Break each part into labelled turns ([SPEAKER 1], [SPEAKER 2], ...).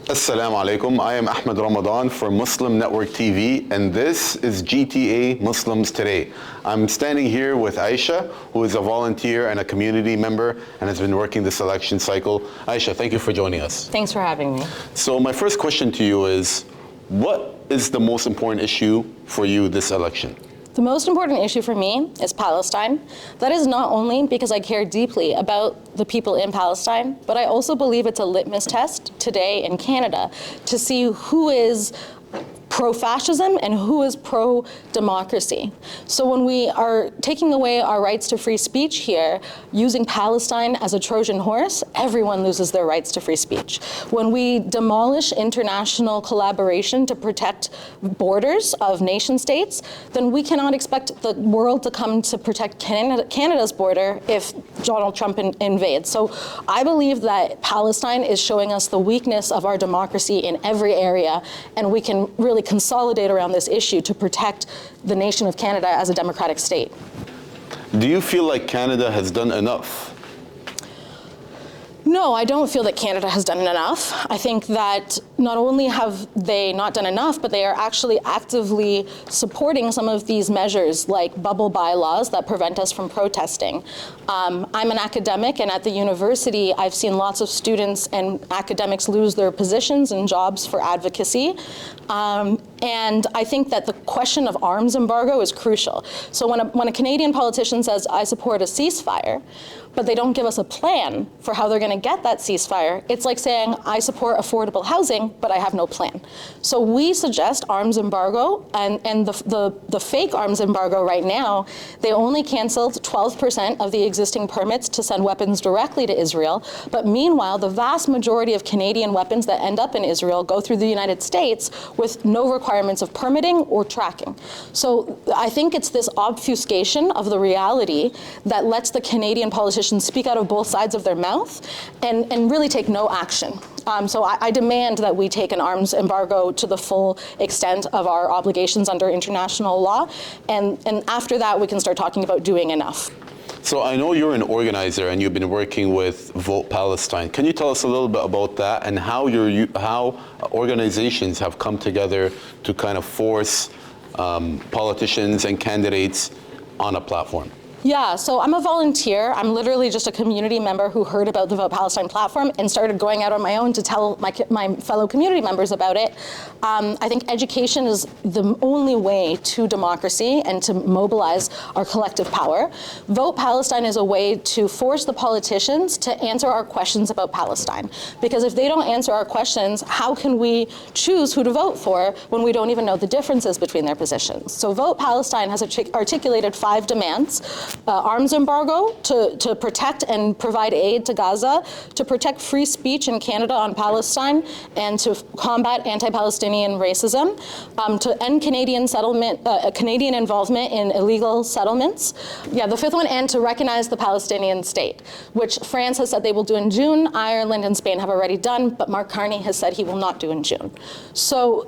[SPEAKER 1] Assalamu alaikum. I am Ahmed Ramadan for Muslim Network TV, and this is GTA Muslims Today. I'm standing here with Aysha, who is a volunteer and a community member and has been working this election cycle. Aysha, thank you for joining us.
[SPEAKER 2] Thanks for having me.
[SPEAKER 1] So my first question to you is, what is the most important issue for you this election?
[SPEAKER 2] The most important issue for me is Palestine. That is not only because I care deeply about the people in Palestine, but I also believe it's a litmus test today in Canada to see who is pro-fascism and who is pro-democracy. So when we are taking away our rights to free speech here, using Palestine as a Trojan horse, everyone loses their rights to free speech. When we demolish international collaboration to protect borders of nation states, then we cannot expect the world to come to protect Canada's border if Donald Trump invades. So I believe that Palestine is showing us the weakness of our democracy in every area, and we can really consolidate around this issue to protect the nation of Canada as a democratic state.
[SPEAKER 1] Do you feel like Canada has done enough?
[SPEAKER 2] No, I don't feel that Canada has done enough. I think that not only have they not done enough, but they are actually actively supporting some of these measures like bubble bylaws that prevent us from protesting. I'm an academic, and at the university, I've seen lots of students and academics lose their positions and jobs for advocacy. And I think that the question of arms embargo is crucial. So when a Canadian politician says, I support a ceasefire, but they don't give us a plan for how they're going to get that ceasefire, it's like saying, I support affordable housing, but I have no plan. So we suggest arms embargo, and the fake arms embargo right now, they only canceled 12% of the existing permits to send weapons directly to Israel, but meanwhile, the vast majority of Canadian weapons that end up in Israel go through the United States with no requirements of permitting or tracking. So I think it's this obfuscation of the reality that lets the Canadian politicians speak out of both sides of their mouth and really take no action. So I demand that we take an arms embargo to the full extent of our obligations under international law, and after that we can start talking about doing enough.
[SPEAKER 1] So I know you're an organizer and you've been working with Vote Palestine. Can you tell us a little bit about that and how organizations have come together to kind of force politicians and candidates on a platform?
[SPEAKER 2] Yeah, so I'm a volunteer. I'm literally just a community member who heard about the Vote Palestine platform and started going out on my own to tell my fellow community members about it. I think education is the only way to democracy and to mobilize our collective power. Vote Palestine is a way to force the politicians to answer our questions about Palestine. Because if they don't answer our questions, how can we choose who to vote for when we don't even know the differences between their positions? So Vote Palestine has articulated 5 demands. Arms embargo to protect and provide aid to Gaza, to protect free speech in Canada on Palestine, and to combat anti-Palestinian racism, to end Canadian involvement in illegal settlements. Yeah, the 5th one, and to recognize the Palestinian state, which France has said they will do in June, Ireland and Spain have already done, but Mark Carney has said he will not do in June. So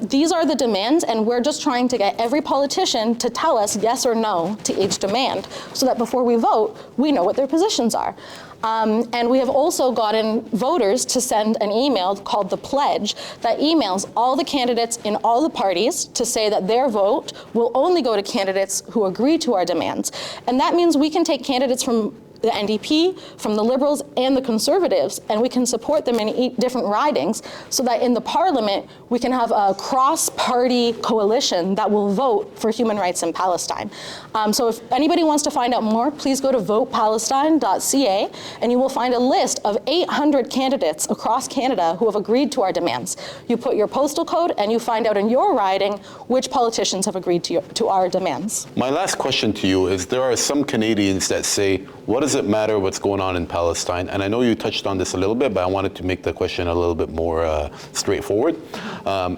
[SPEAKER 2] these are the demands, and we're just trying to get every politician to tell us yes or no to each demand, so that before we vote, we know what their positions are. And we have also gotten voters to send an email called The Pledge that emails all the candidates in all the parties to say that their vote will only go to candidates who agree to our demands. And that means we can take candidates from the NDP, from the Liberals and the Conservatives, and we can support them in different ridings so that in the Parliament we can have a cross-party coalition that will vote for human rights in Palestine. So if anybody wants to find out more, please go to votepalestine.ca and you will find a list of 800 candidates across Canada who have agreed to our demands. You put your postal code and you find out in your riding which politicians have agreed to our demands.
[SPEAKER 1] My last question to you is, there are some Canadians that say, what does it matter what's going on in Palestine? And I know you touched on this a little bit, but I wanted to make the question a little bit more straightforward.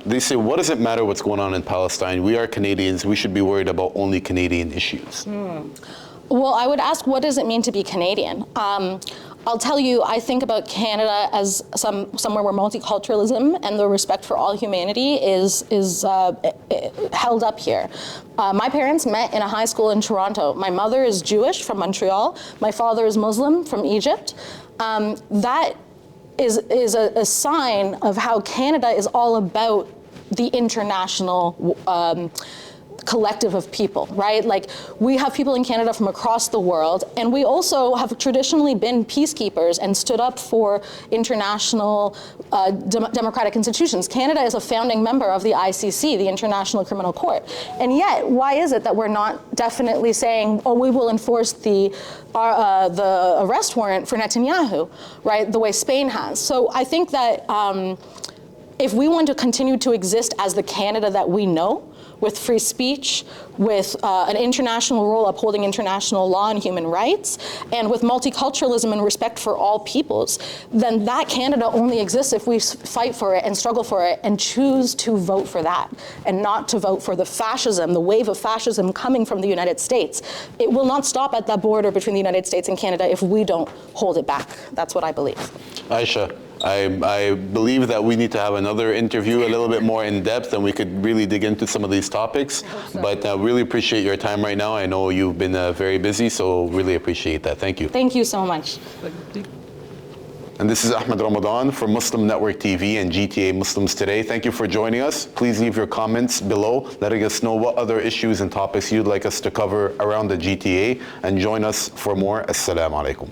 [SPEAKER 1] They say, what does it matter what's going on in Palestine? We are Canadians. We should be worried about only Canadian issues.
[SPEAKER 2] Well, I would ask, what does it mean to be Canadian? I'll tell you, I think about Canada as somewhere where multiculturalism and the respect for all humanity is held up here. My parents met in a high school in Toronto. My mother is Jewish from Montreal. My father is Muslim from Egypt. That is a sign of how Canada is all about the international collective of people, right? Like, we have people in Canada from across the world, and we also have traditionally been peacekeepers and stood up for international democratic institutions. Canada is a founding member of the ICC, the International Criminal Court. And yet, why is it that we're not definitely saying, oh, we will enforce the arrest warrant for Netanyahu, right, the way Spain has? So I think that if we want to continue to exist as the Canada that we know, with free speech, with an international role upholding international law and human rights, and with multiculturalism and respect for all peoples, then that Canada only exists if we fight for it and struggle for it and choose to vote for that, and not to vote for the fascism, the wave of fascism coming from the United States. It will not stop at the border between the United States and Canada if we don't hold it back. That's what I believe.
[SPEAKER 1] Aysha, I believe that we need to have another interview a little bit more in depth, and we could really dig into some of these topics. But I really appreciate your time right now. I know you've been very busy, so really appreciate that. Thank you.
[SPEAKER 2] Thank you so much.
[SPEAKER 1] And this is Ahmed Ramadan for Muslim Network TV and GTA Muslims Today. Thank you for joining us. Please leave your comments below, letting us know what other issues and topics you'd like us to cover around the GTA, and join us for more. Assalamu alaikum.